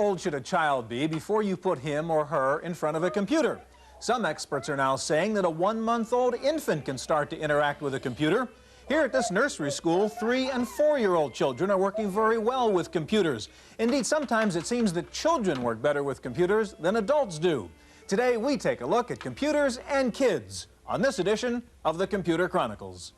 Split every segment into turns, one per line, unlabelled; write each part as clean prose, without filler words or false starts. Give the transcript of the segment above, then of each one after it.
old should a child be before you put him or her in front of a computer? Some experts are now saying that a 1-month-old infant can start to interact with a computer. Here at this nursery school, 3- and 4-year-old children are working very well with computers. Indeed, sometimes it seems that children work better with computers than adults do. Today, we take a look at computers and kids on this edition of the Computer Chronicles.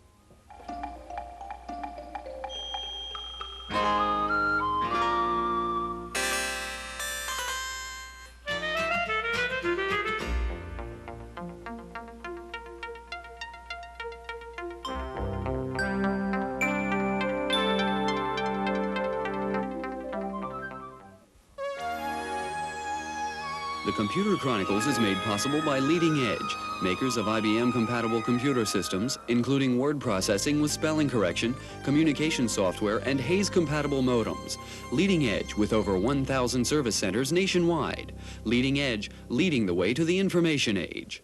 The Computer Chronicles is made possible by Leading Edge, makers of IBM-compatible computer systems, including word processing with spelling correction, communication software, and Hayes-compatible modems. Leading Edge with over 1,000 service centers nationwide. Leading Edge, leading the way to the information age.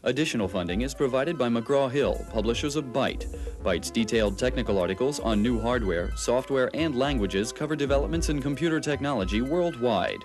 Additional funding is provided by McGraw-Hill, publishers of Byte. Byte's detailed technical articles on new hardware, software, and languages cover developments in computer technology worldwide.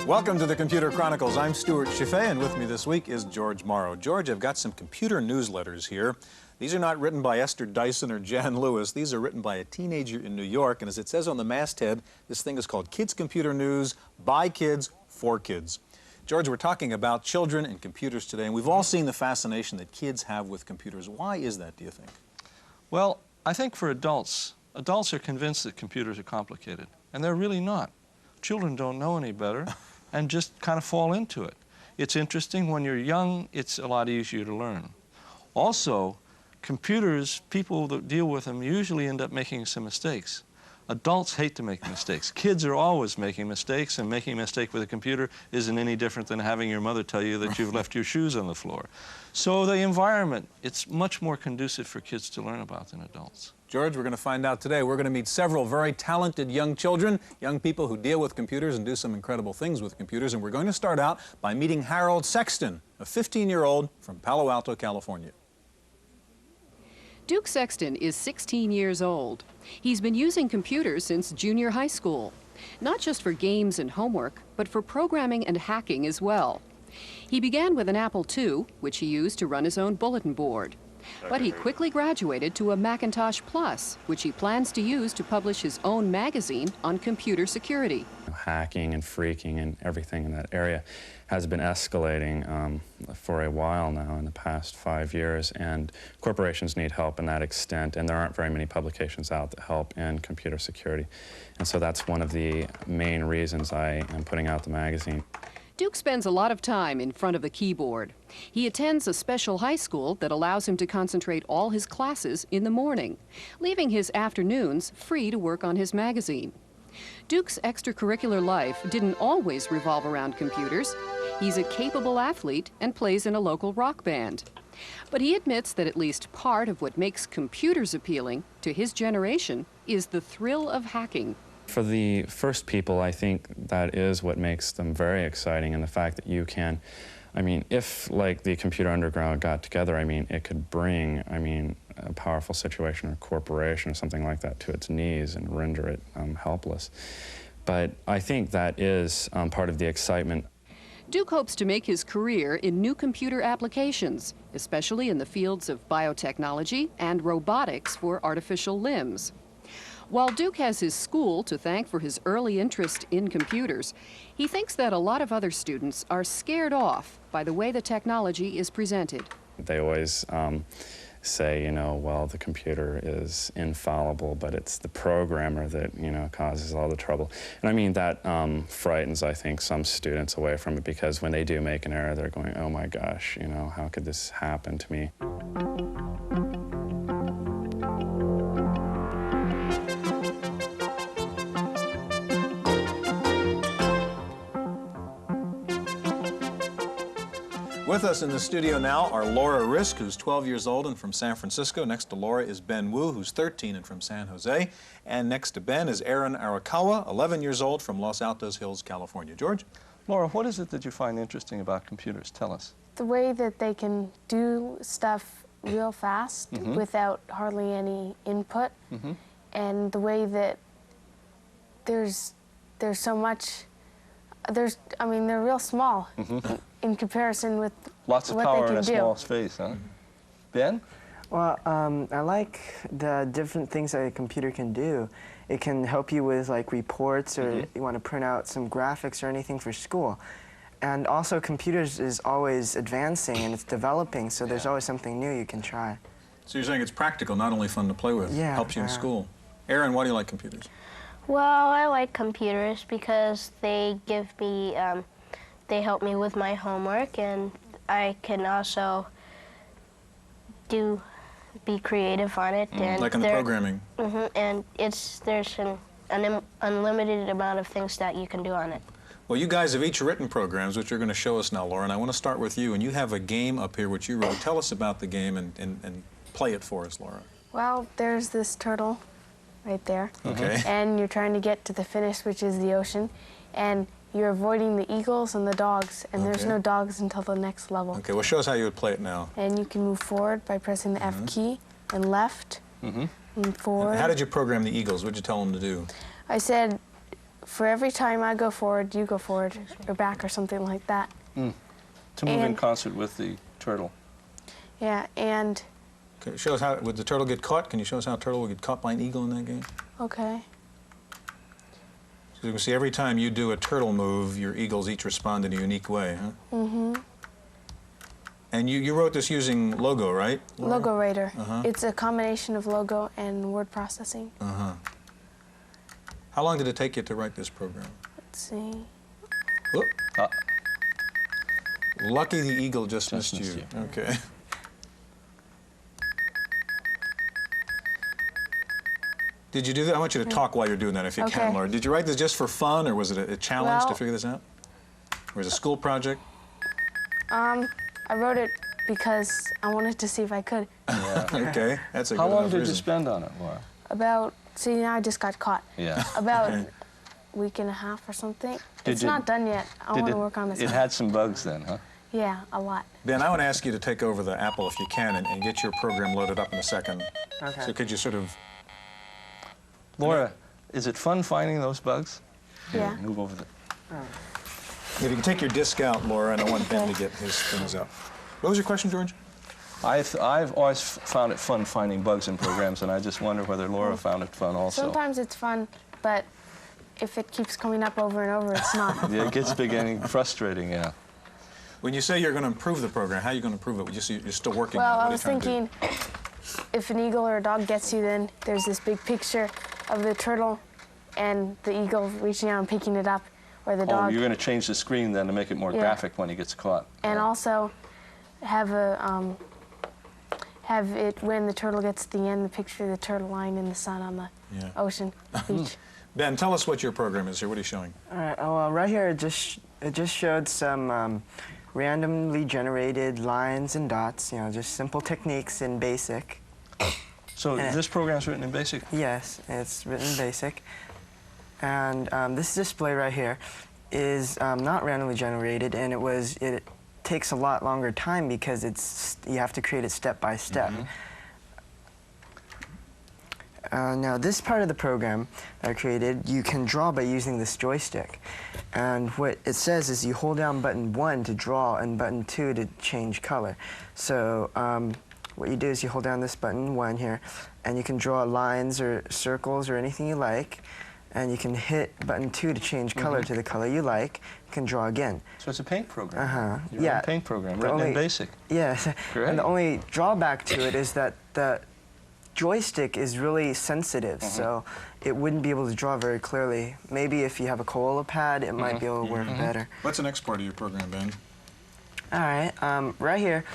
Welcome to the Computer Chronicles. I'm Stuart Chaffee, and with me this week is George Morrow. George, I've got some computer newsletters here. These are not written by Esther Dyson or Jan Lewis. These are written by a teenager in New York, and as it says on the masthead, this thing is called Kids Computer News, by kids, for kids. George, we're talking about children and computers today, and we've all seen the fascination that kids have with computers. Why is that, do you think?
Well, I think for adults are convinced that computers are complicated, and they're really not. Children don't know any better and just kind of fall into it. It's interesting. When you're young, it's a lot easier to learn. Also, computers, people that deal with them usually end up making some mistakes. Adults hate to make mistakes. Kids are always making mistakes, and making a mistake with a computer isn't any different than having your mother tell you that you've left your shoes on the floor. So the environment, it's much more conducive for kids to learn about than adults.
George, we're going to find out today. We're going to meet several very talented young children, young people who deal with computers and do some incredible things with computers. And we're going to start out by meeting Harold Sexton, a 15-year-old from Palo Alto, California.
Duke Sexton is 16 years old. He's been using computers since junior high school, not just for games and homework, but for programming and hacking as well. He began with an Apple II, which he used to run his own bulletin board. But he quickly graduated to a Macintosh Plus, which he plans to use to publish his own magazine on computer security.
Hacking and phreaking and everything in that area has been escalating for a while now, in the past 5 years, and corporations need help in that extent, and there aren't very many publications out that help in computer security. And so that's one of the main reasons I am putting out the magazine.
Duke spends a lot of time in front of the keyboard. He attends a special high school that allows him to concentrate all his classes in the morning, leaving his afternoons free to work on his magazine. Duke's extracurricular life didn't always revolve around computers. He's a capable athlete and plays in a local rock band. But he admits that at least part of what makes computers appealing to his generation is the thrill of hacking.
For the first people, I think that is what makes them very exciting, and the fact that you can, if like the Computer Underground got together, it could bring, a powerful situation or corporation or something like that to its knees and render it helpless. But I think that is part of the excitement.
Duke hopes to make his career in new computer applications, especially in the fields of biotechnology and robotics for artificial limbs. While Duke has his school to thank for his early interest in computers, he thinks that a lot of other students are scared off by the way the technology is presented.
They always say, well, the computer is infallible, but it's the programmer that, causes all the trouble. And that frightens, I think, some students away from it, because when they do make an error, they're going, oh my gosh, how could this happen to me?
With us in the studio now are Laura Risk, who's 12 years old and from San Francisco. Next to Laura is Ben Wu, who's 13 and from San Jose. And next to Ben is Arin Arakawa, 11 years old from Los Altos Hills, California. George?
Laura, what is it that you find interesting about computers? Tell us.
The way that they can do stuff real fast without hardly any input. And the way that there's so much, I mean, they're real small in comparison with
Lots of
what
power
they
in
can
a
do.
small space, huh? Ben?
Well, I like the different things that a computer can do. It can help you with like reports, or you want to print out some graphics or anything for school. And also computers is always advancing and it's developing, so there's always something new you can try.
So you're saying it's practical, not only fun to play with.
Yeah,
Helps you in school. Aaron, why do you like computers?
Well, I like computers because they give me, they help me with my homework, and I can also be creative on it. And
Like in the programming.
And there's an unlimited amount of things that you can do on it.
Well, you guys have each written programs, which you're going to show us now, Laura, and I want to start with you. And you have a game up here which you wrote. Tell us about the game and play it for us, Laura.
Well, there's this turtle right there.
Okay.
And you're trying to get to the finish, which is the ocean. And you're avoiding the eagles and the dogs, and there's no dogs until the next level.
Okay, well, show us how you would play it now.
And you can move forward by pressing the F key, and left, and forward.
How did you program the eagles? What did you tell them to do?
I said, for every time I go forward, you go forward, or back, or something like that.
To move in concert with the turtle.
Yeah, and...
Okay, show us how, would the turtle get caught? Can you show us how a turtle would get caught by an eagle in that game?
Okay.
So you can see every time you do a turtle move, your eagles each respond in a unique way, huh? And you wrote this using Logo, right, Laura?
LogoWriter. It's a combination of Logo and word processing.
How long did it take you to write this program?
Let's see.
Whoop. Lucky the eagle just missed you. Okay. Did you do that? I want you to talk while you're doing that, if you can, Laura. Did you write this just for fun, or was it a challenge to figure this out? Or was it a school project?
I wrote it because I wanted to see if I could.
Yeah.
Okay, that's a good
How long
enough
did
reason.
you spend on it, Laura?
About, see, now I just got caught.
Yeah.
About a week and a half or something. It's not done yet. I want to work on this.
It had some bugs then, huh?
Yeah, a lot.
Ben, I want to ask you to take over the Apple if you can and get your program loaded up in a second.
Okay.
So could you sort of...
Laura, is it fun finding those bugs?
Yeah.
Move over there.
If you can take your disc out, Laura, and I want Ben to get his things up. What was your question, George?
I've always found it fun finding bugs in programs, and I just wonder whether Laura found it fun also.
Sometimes it's fun, but if it keeps coming up over and over, it's not.
Yeah, it gets beginning frustrating, yeah.
When you say you're going to improve the program, how are you going to improve it? You're still working
Well,
on it.
I was thinking, if an eagle or a dog gets you, then there's this big picture of the turtle and the eagle reaching out and picking it up, or the dog.
Oh, you're going to change the screen then to make it more graphic when he gets caught.
And also have it when the turtle gets to the end, the picture of the turtle lying in the sun on the ocean beach.
Ben, tell us what your program is here. What are you showing?
All right. Well, right here it just showed some randomly generated lines and dots. You know, just simple techniques in BASIC.
So this program's written in BASIC?
Yes, it's written in BASIC. And this display right here is not randomly generated, and it takes a lot longer time because you have to create it step by step. Now, this part of the program that I created, you can draw by using this joystick. And what it says is you hold down button 1 to draw and button 2 to change color. So what you do is you hold down this button 1 here, and you can draw lines or circles or anything you like. And you can hit button 2 to change color to the color you like. You can draw again.
So it's a paint program.
Yeah.
You're a paint program written in BASIC.
Yes.
Great.
And the only drawback to it is that the joystick is really sensitive, so it wouldn't be able to draw very clearly. Maybe if you have a Koala pad, it might be able to work better.
What's the next part of your program, Ben?
All right. Right here,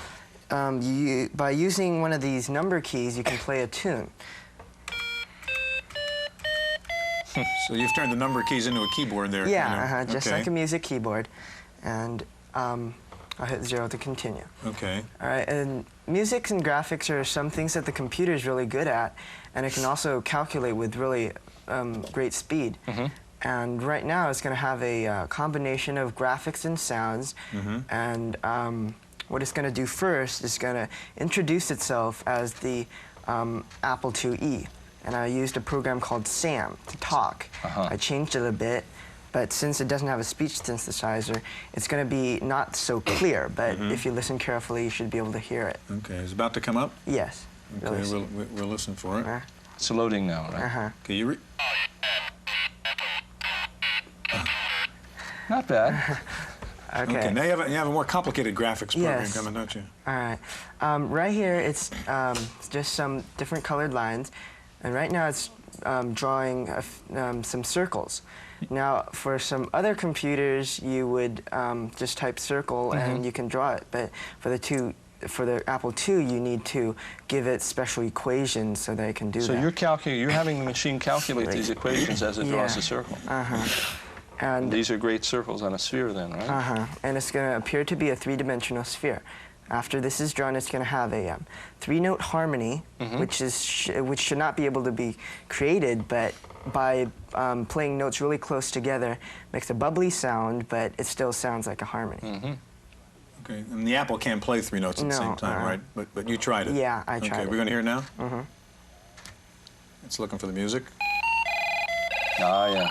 by using one of these number keys, you can play a tune.
So you've turned the number keys into a keyboard there.
Yeah, just like a music keyboard. And I'll hit 0 to continue.
Okay.
All right, and music and graphics are some things that the computer is really good at, and it can also calculate with really great speed. And right now it's going to have a combination of graphics and sounds, and what it's going to do first is going to introduce itself as the Apple IIe. And I used a program called Sam to talk. I changed it a bit, but since it doesn't have a speech synthesizer, it's going to be not so clear, but if you listen carefully, you should be able to hear it.
Okay, is it about to come up?
Yes.
Okay, we'll listen for it.
It's loading now, right?
Okay, you
Not bad.
Okay.
Now you have a more complicated graphics program coming, don't you?
All right. Right here, it's just some different colored lines, and right now it's drawing some circles. Now, for some other computers, you would just type circle and you can draw it, but for the Apple II, you need to give it special equations so that it can do that.
So you're having the machine calculate these equations as it draws a circle. And these are great circles on a sphere then, right?
And it's going to appear to be a three-dimensional sphere. After this is drawn, it's going to have a three-note harmony, which should not be able to be created, but by playing notes really close together, makes a bubbly sound, but it still sounds like a harmony.
Okay, and the Apple can't play three notes at the same time, right? But you tried it.
Yeah, I tried it.
Okay, we're going to hear it now? It's looking for the music.
Ah, yeah.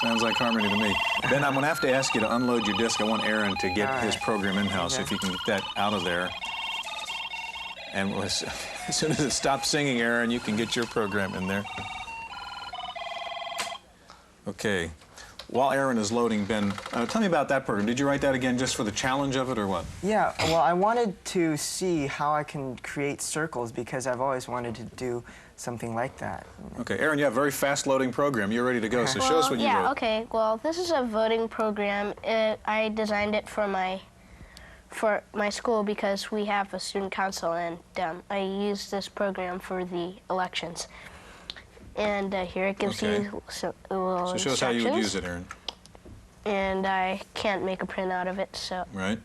Sounds like harmony to me. Ben, I'm going to have to ask you to unload your disk. I want Aaron to get his program in-house, if you can get that out of there. And as soon as it stops singing, Aaron, you can get your program in there. Okay. While Aaron is loading, Ben, tell me about that program. Did you write that again just for the challenge of it, or what?
Yeah, well, I wanted to see how I can create circles because I've always wanted to do something like that.
Okay, Aaron, you have a very fast-loading program. You're ready to go, so show us what you wrote.
Yeah, okay. Well, this is a voting program. I designed it for my school because we have a student council, and I use this program for the elections. And here it gives you some little
So show us how you would use it, Aaron.
And I can't make a printout of it, so...
Right.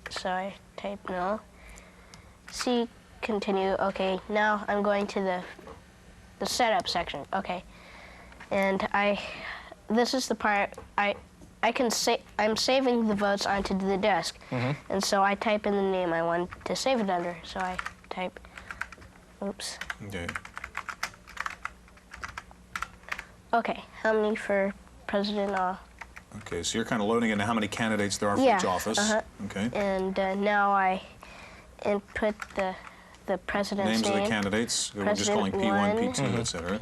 So I type no. See, continue. Okay, now I'm going to the setup section. Okay. And this is the part I'm saving the votes onto the disk. And so I type in the name I want to save it under. So I type, oops.
Okay.
Okay, how many for president?
Okay, so you're kind of loading into how many candidates there are for each office. Okay.
And now I input the president's
names
name.
Of the candidates. We're just calling P1, P2, etc.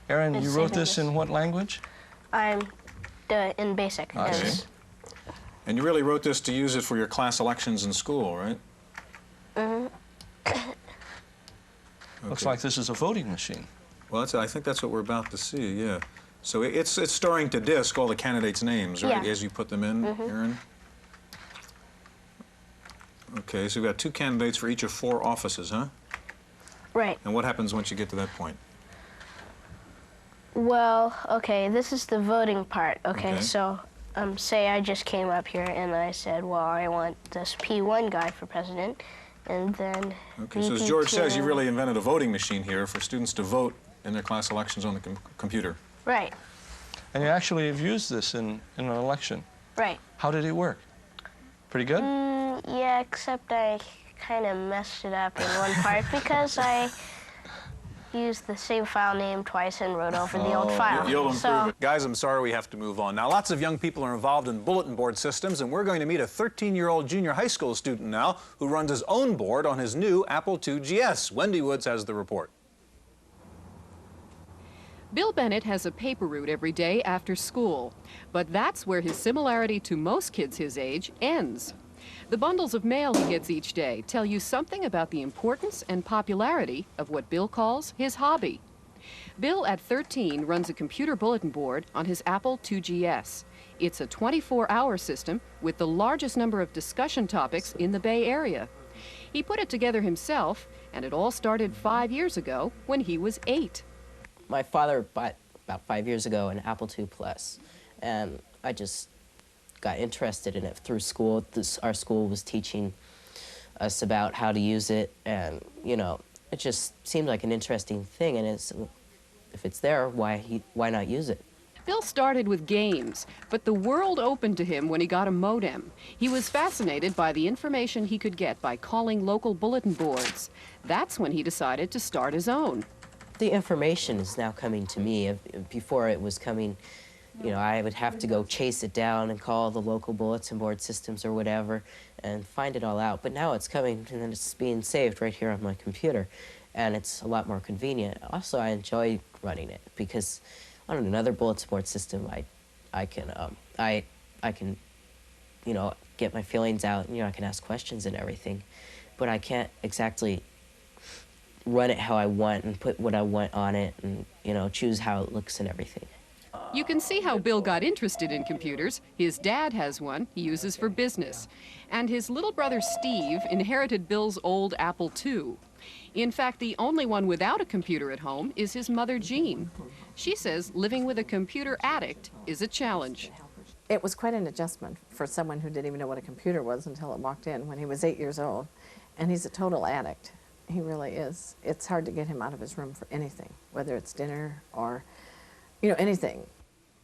Aaron, you wrote this in what language?
I'm in BASIC.
Okay. And you really wrote this to use it for your class elections in school, right?
Looks like this is a voting machine.
Well, I think that's what we're about to see, yeah. So it's storing to disk all the candidates' names, right, as you put them in, Aaron? Okay, so we've got 2 candidates for each of 4 offices, huh?
Right.
And what happens once you get to that point?
Well, okay, this is the voting part. Okay, so say I just came up here and I said, well, I want this P1 guy for president, and then...
Okay, so as George says, you really invented a voting machine here for students to vote in their class elections on the computer.
Right.
And you actually have used this in an election.
Right.
How did it work? Pretty good?
Yeah, except I kind of messed it up in one part because I used the same file name twice and wrote over the old file.
You'll improve it. Guys, I'm sorry we have to move on. Now, lots of young people are involved in bulletin board systems, and we're going to meet a 13-year-old junior high school student now who runs his own board on his new Apple II GS. Wendy Woods has the report.
Bill Bennett has a paper route every day after school, but that's where his similarity to most kids his age ends. The bundles of mail he gets each day tell you something about the importance and popularity of what Bill calls his hobby. Bill, at 13, runs a computer bulletin board on his Apple II GS. It's a 24-hour system with the largest number of discussion topics in the Bay Area. He put it together himself, and it all started 5 years ago when he was 8.
My father bought, about 5 years ago, an Apple II Plus, and I just got interested in it through school. Our school was teaching us about how to use it, and, you know, it just seemed like an interesting thing, and if it's there, why not use it?
Bill started with games, but the world opened to him when he got a modem. He was fascinated by the information he could get by calling local bulletin boards. That's when he decided to start his own.
The information is now coming to me. Before it was coming, you know, I would have to go chase it down and call the local bulletin board systems or whatever and find it all out. But now it's coming and then it's being saved right here on my computer, and it's a lot more convenient. Also, I enjoy running it because on another bulletin board system, I can, you know, get my feelings out. You know, I can ask questions and everything, but I can't exactly run it how I want and put what I want on it and, you know, choose how it looks and everything.
You can see how Bill got interested in computers. His dad has one he uses for business. And his little brother Steve inherited Bill's old Apple II. In fact, the only one without a computer at home is his mother, Jean. She says living with a computer addict is a challenge.
It was quite an adjustment for someone who didn't even know what a computer was until it walked in when he was 8 years old. And he's a total addict. He really is. It's hard to get him out of his room for anything, whether it's dinner or, you know, anything.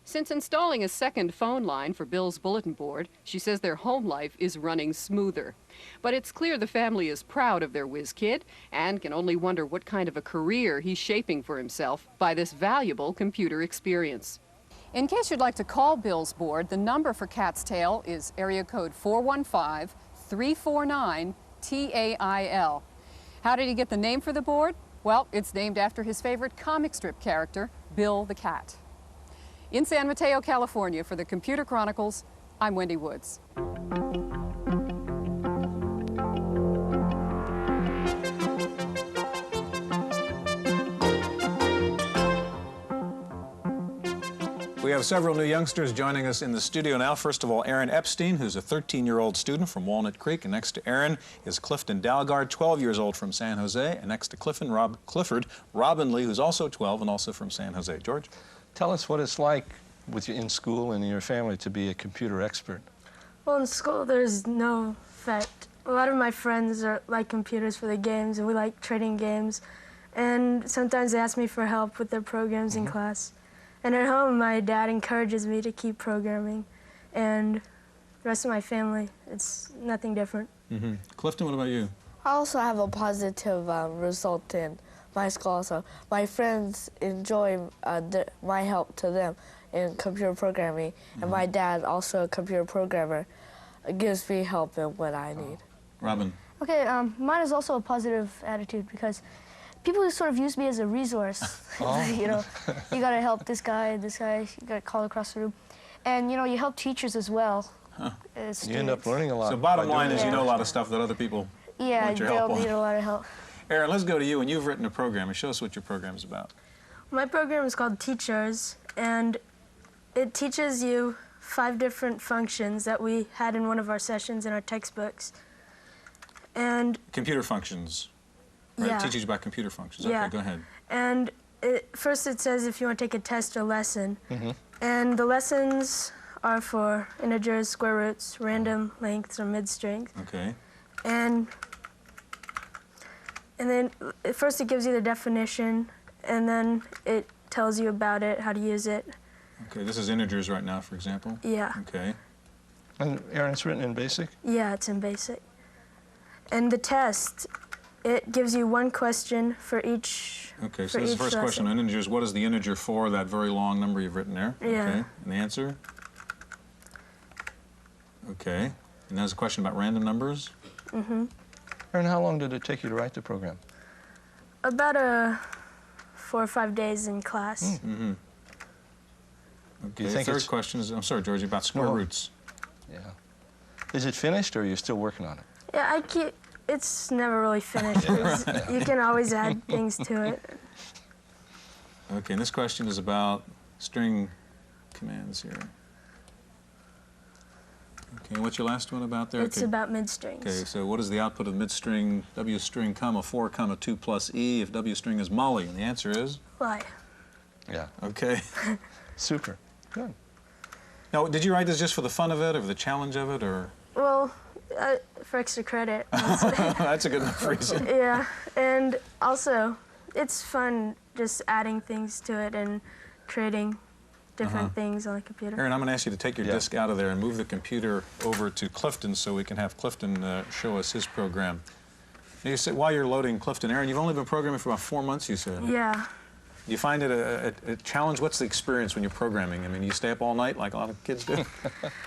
Since installing a second phone line for Bill's bulletin board, she says their home life is running smoother. But it's clear the family is proud of their whiz kid and can only wonder what kind of a career he's shaping for himself by this valuable computer experience. In case you'd like to call Bill's board, the number for Cat's Tail is area code 415-349-TAIL. How did he get the name for the board? Well, it's named after his favorite comic strip character, Bill the Cat. In San Mateo, California, for the Computer Chronicles, I'm Wendy Woods.
We have several new youngsters joining us in the studio now. First of all, Arin Epstein, who's a 13-year-old student from Walnut Creek. And next to Arin is Clifton Dalgard, 12 years old from San Jose. And next to Clifford, Robin Lee, who's also 12 and also from San Jose. George?
Tell us what it's like with you in school and in your family to be a computer expert.
Well, in school, there's no effect. A lot of my friends like computers for the games, and we like trading games. And sometimes they ask me for help with their programs in class. And at home, my dad encourages me to keep programming. And the rest of my family, it's nothing different.
Clifton, what about you?
I also have a positive result in my school also. My friends enjoy my help to them in computer programming, and my dad, also a computer programmer, gives me help in what I need.
Robin?
Okay, mine is also a positive attitude because people sort of use me as a resource. You know, you gotta help this guy, you gotta call across the room. And you know, you help teachers as well.
You end up learning a lot.
So bottom line is you know a lot of stuff that other people want your help on.
Need a lot of help.
Arin, let's go to you, and you've written a program, and show us what your program is about.
My program is called Teachers, and it teaches you 5 different functions that we had in one of our sessions in our textbooks. And
computer functions, right?
Yeah.
It teaches you about computer functions.
Yeah.
Okay, go ahead.
And first it says if you want to take a test or lesson. And the lessons are for integers, square roots, random lengths, or mid-strings.
Okay.
And then first it gives you the definition, and then it tells you about it, how to use it.
Okay, this is integers right now, for example?
Yeah.
Okay.
And Arin, it's written in BASIC?
Yeah, it's in BASIC. And the test, it gives you 1 question for each.
Okay, so this is the first question on integers. What is the integer for that very long number you've written there?
Yeah.
Okay, and the answer? Okay, and there's a question about random numbers?
Arin, how long did it take you to write the program?
About 4 or 5 days in class.
Okay, the third question is, I'm sorry, Georgie, about square roots.
Yeah. Is it finished, or are you still working on it?
Yeah, it's never really finished. You can always add things to it.
Okay, and this question is about string commands here. Okay, what's your last one about there?
It's about mid-strings.
Okay, so what is the output of mid-string, W string, comma 4, comma 2 plus E, if W string is Molly? And the answer is?
Why?
Yeah.
Okay.
Super. Good.
Now, did you write this just for the fun of it, or for the challenge of it, or?
Well, for extra credit.
That's a good enough reason.
Yeah, and also, it's fun just adding things to it and creating different things on the computer.
Arin, I'm going to ask you to take your disk out of there and move the computer over to Clifton so we can have Clifton show us his program. Now you said while you're loading Clifton, Arin, you've only been programming for about 4 months, you said.
Yeah.
Do you find it a challenge? What's the experience when you're programming? I mean, you stay up all night like a lot of kids do?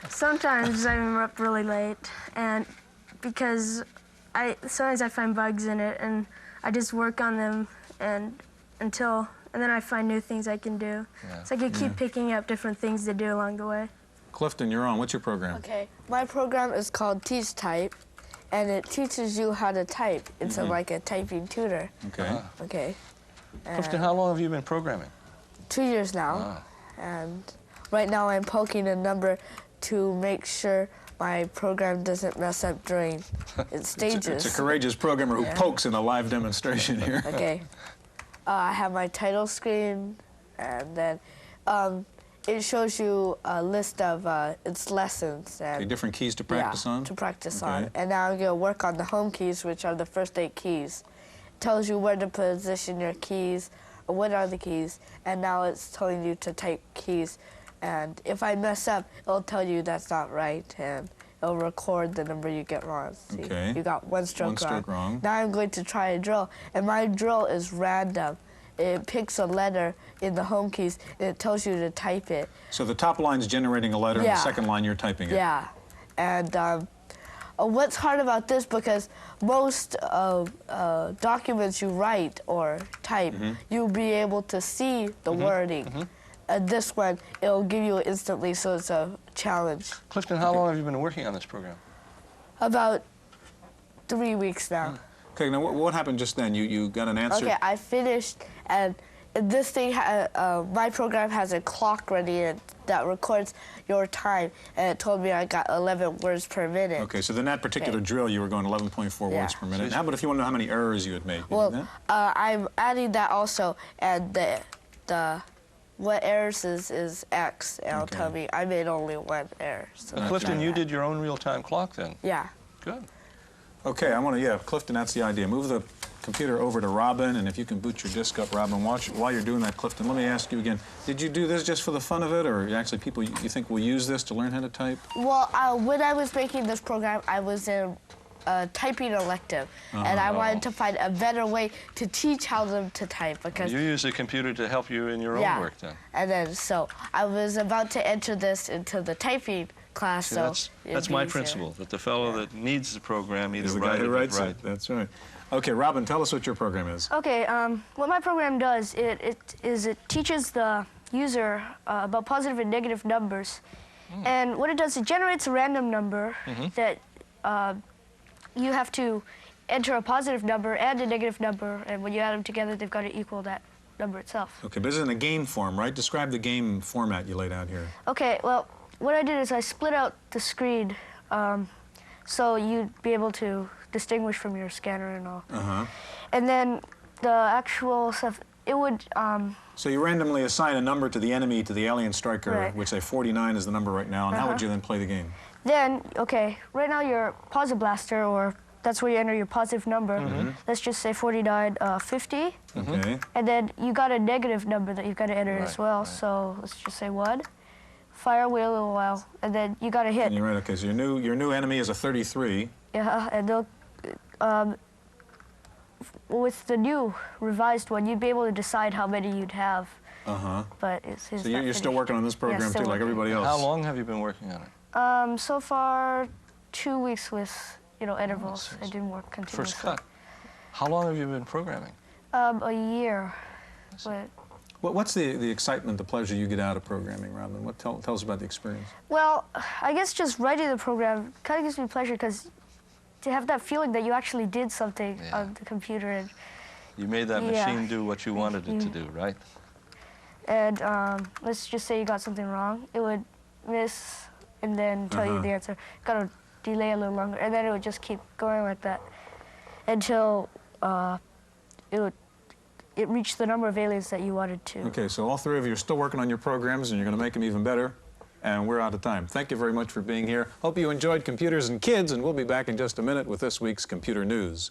Sometimes I'm up really late, and because sometimes I find bugs in it, and I just work on them and then I find new things I can do. Yeah. So I can keep picking up different things to do along the way.
Clifton, you're on. What's your program?
Okay, my program is called Teachtype, and it teaches you how to type. It's like a typing tutor.
Okay.
Okay.
Clifton, how long have you been programming?
2 years now. And right now I'm poking a number to make sure my program doesn't mess up during its stages.
It's a courageous programmer who pokes in a live demonstration here.
Okay. I have my title screen, and then it shows you a list of its lessons. And
different keys to practice on?
To practice on. And now I'm going to work on the home keys, which are the first 8 keys. It tells you where to position your keys, or what are the keys, and now it's telling you to type keys. And if I mess up, it'll tell you that's not right, and it'll record the number you get wrong. See, you got 1 stroke wrong. Now I'm going to try a drill, and my drill is random. It picks a letter in the home keys, and it tells you to type it.
So the top line's generating a letter, and the second line you're typing it.
Yeah, and what's hard about this, because most documents you write or type, you'll be able to see the wording. This one, it'll give you it instantly, so it's a challenge.
Clifton, how long have you been working on this program?
About 3 weeks now.
Okay, now what happened just then? You got an answer?
Okay, I finished, and this thing, my program has a clock running in it that records your time, and it told me I got 11 words per minute.
Okay, so in that particular drill, you were going 11.4 words per minute. How about if you want to know how many errors you had made?
Well, I'm adding that also, and what errors is X, and it'll tell me I made only 1 error. So
Clifton, you did your own real-time clock then?
Yeah.
Good.
Okay, I want to, Clifton, that's the idea. Move the computer over to Robin, and if you can boot your disk up, Robin, while you're doing that, Clifton, let me ask you again, did you do this just for the fun of it, or actually people you think will use this to learn how to type?
Well, when I was making this program, I was in typing elective, and I wanted to find a better way to teach how them to type, because
you use the computer to help you in your own work then.
And then so I was about to enter this into the typing class.
See,
so
that's my principle, that the fellow that needs the program either
the guy who writes it. That's right. Okay, Robin, tell us what your program is.
Okay, what my program does, it teaches the user about positive and negative numbers. And what it does, it generates a random number that you have to enter a positive number and a negative number, and when you add them together, they've got to equal that number itself.
Okay, but it's in a game form, right? Describe the game format you laid out here.
Okay, well, what I did is I split out the screen so you'd be able to distinguish from your scanner and all. And then the actual stuff, it would...
So you randomly assign a number to the enemy, to the alien striker, which say 49 is the number right now, and how would you then play the game?
Then, okay, right now your positive blaster, or that's where you enter your positive number. Let's just say 49, 50.
Okay.
And then you got a negative number that you've got to enter as well, so let's just say 1. Fire, wait a little while, and then you got to hit.
And you're right, okay, so your new enemy is a 33.
Yeah, and they'll... with the new revised one, you'd be able to decide how many you'd have. But
so you're still working on this program too, like everybody else.
How long have you been working on it?
So far, 2 weeks with, intervals. I didn't work continuously.
First cut. How long have you been programming?
A year. But
what's the excitement, the pleasure you get out of programming, Robin? Tell us about the experience.
Well, I guess just writing the program kind of gives me pleasure, because to have that feeling that you actually did something on the computer. And
you made that machine do what you wanted it to do, right?
And let's just say you got something wrong. It would miss and then tell you the answer. Got to delay a little longer, and then it would just keep going like that until it reached the number of aliens that you wanted to.
Okay, so all 3 of you are still working on your programs, and you're going to make them even better. And we're out of time. Thank you very much for being here. Hope you enjoyed Computers and Kids, and we'll be back in just a minute with this week's Computer News.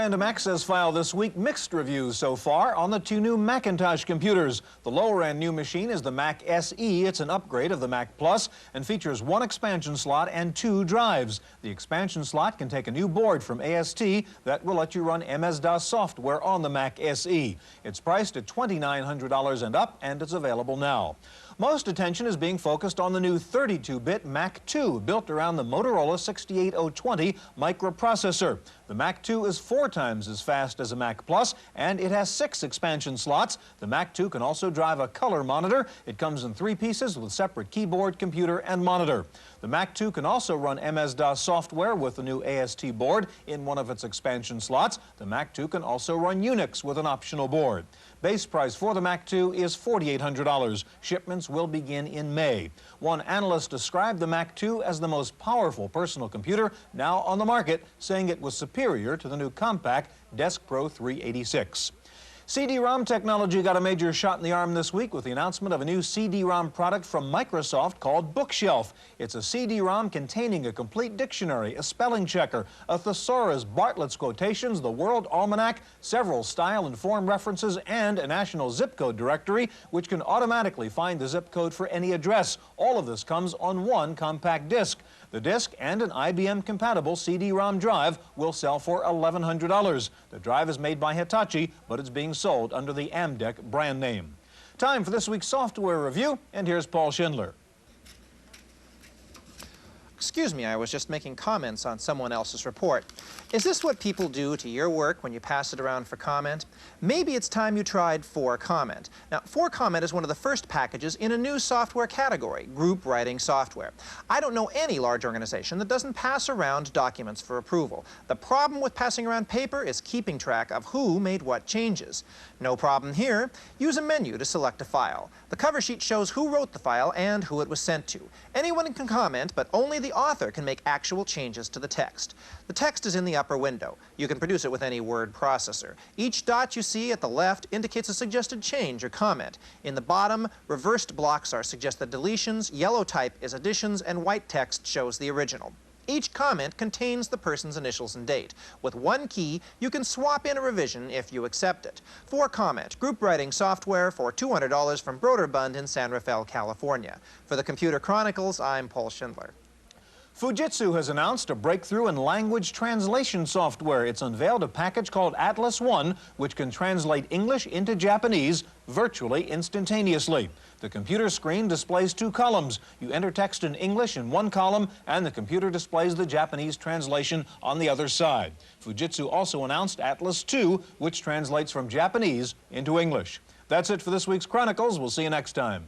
Random Access File this week, mixed reviews so far on the two new Macintosh computers. The lower-end new machine is the Mac SE. It's an upgrade of the Mac Plus and features one expansion slot and 2 drives. The expansion slot can take a new board from AST that will let you run MS-DOS software on the Mac SE. It's priced at $2,900 and up, and it's available now. Most attention is being focused on the new 32-bit Mac 2, built around the Motorola 68020 microprocessor. The Mac 2 is 4 times as fast as a Mac Plus, and it has 6 expansion slots. The Mac 2 can also drive a color monitor. It comes in 3 pieces with separate keyboard, computer, and monitor. The Mac 2 can also run MS-DOS software with the new AST board in one of its expansion slots. The Mac 2 can also run Unix with an optional board. Base price for the Mac 2 is $4,800. Shipments will begin in May. One analyst described the Mac 2 as the most powerful personal computer now on the market, saying it was superior to the new compact Desk Pro 386. CD-ROM technology got a major shot in the arm this week with the announcement of a new CD-ROM product from Microsoft called Bookshelf. It's a CD-ROM containing a complete dictionary, a spelling checker, a thesaurus, Bartlett's quotations, the World Almanac, several style and form references, and a national zip code directory, which can automatically find the zip code for any address. All of this comes on one compact disc. The disc and an IBM-compatible CD-ROM drive will sell for $1,100. The drive is made by Hitachi, but it's being sold under the Amdek brand name. Time for this week's software review, and here's Paul Schindler.
Excuse me, I was just making comments on someone else's report. Is this what people do to your work when you pass it around for comment? Maybe it's time you tried 4Comment. Now, 4Comment is one of the first packages in a new software category, group writing software. I don't know any large organization that doesn't pass around documents for approval. The problem with passing around paper is keeping track of who made what changes. No problem here. Use a menu to select a file. The cover sheet shows who wrote the file and who it was sent to. Anyone can comment, but only the author can make actual changes to the text. The text is in the upper window. You can produce it with any word processor. Each dot you see at the left indicates a suggested change or comment. In the bottom, reversed blocks are suggested deletions, yellow type is additions, and white text shows the original. Each comment contains the person's initials and date. With one key, you can swap in a revision if you accept it. 4Comment, group writing software for $200 from Broderbund in San Rafael, California. For the Computer Chronicles, I'm Paul Schindler.
Fujitsu has announced a breakthrough in language translation software. It's unveiled a package called Atlas One, which can translate English into Japanese virtually instantaneously. The computer screen displays 2 columns. You enter text in English in one column, and the computer displays the Japanese translation on the other side. Fujitsu also announced Atlas 2, which translates from Japanese into English. That's it for this week's Chronicles. We'll see you next time.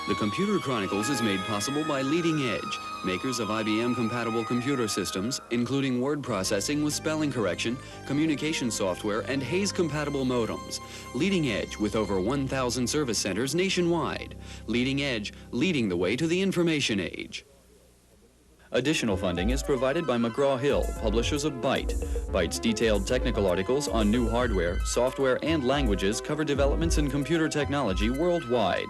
The Computer Chronicles is made possible by Leading Edge, makers of IBM-compatible computer systems, including word processing with spelling correction, communication software, and Hayes-compatible modems. Leading Edge with over 1,000 service centers nationwide. Leading Edge, leading the way to the information age. Additional funding is provided by McGraw-Hill, publishers of Byte. Byte's detailed technical articles on new hardware, software, and languages cover developments in computer technology worldwide.